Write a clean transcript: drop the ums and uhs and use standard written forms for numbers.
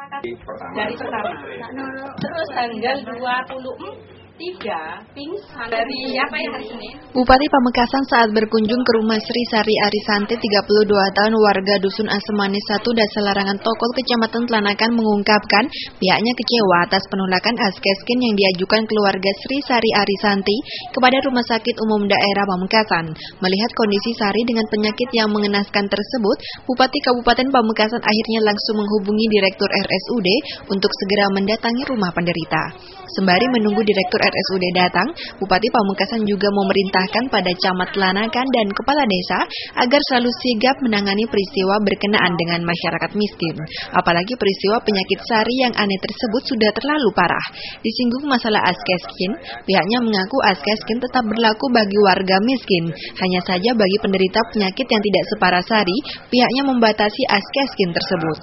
masyarakat dari pertama. Terus tanggal 23 pingsan dari hari Senin. Bupati Pamekasan saat berkunjung ke rumah Sri Sari Arisanti, 32 tahun, warga Dusun Asemanis 1, Desa Larangan Tokol, Kecamatan Tlanakan, mengungkapkan pihaknya kecewa atas penolakan Askeskin yang diajukan keluarga Sri Sari Arisanti kepada Rumah Sakit Umum Daerah Pamekasan. Melihat kondisi Sari dengan penyakit yang mengenaskan tersebut, Bupati Kabupaten Pamekasan akhirnya langsung menghubungi Direktur RSUD untuk segera mendatangi rumah penderita. Sembari menunggu Direktur RSUD datang, Bupati Pamekasan juga memerintahkan pada Camat Tlanakan dan Kepala Desa agar selalu sigap menangani peristiwa berkenaan dengan masyarakat miskin. Apalagi peristiwa penyakit Sari yang aneh tersebut sudah terlalu parah. Disinggung masalah Askeskin, pihaknya mengaku Askeskin tetap berlaku bagi warga miskin. Hanya saja bagi penderita penyakit yang tidak separah Sari, pihaknya membatasi Askeskin tersebut.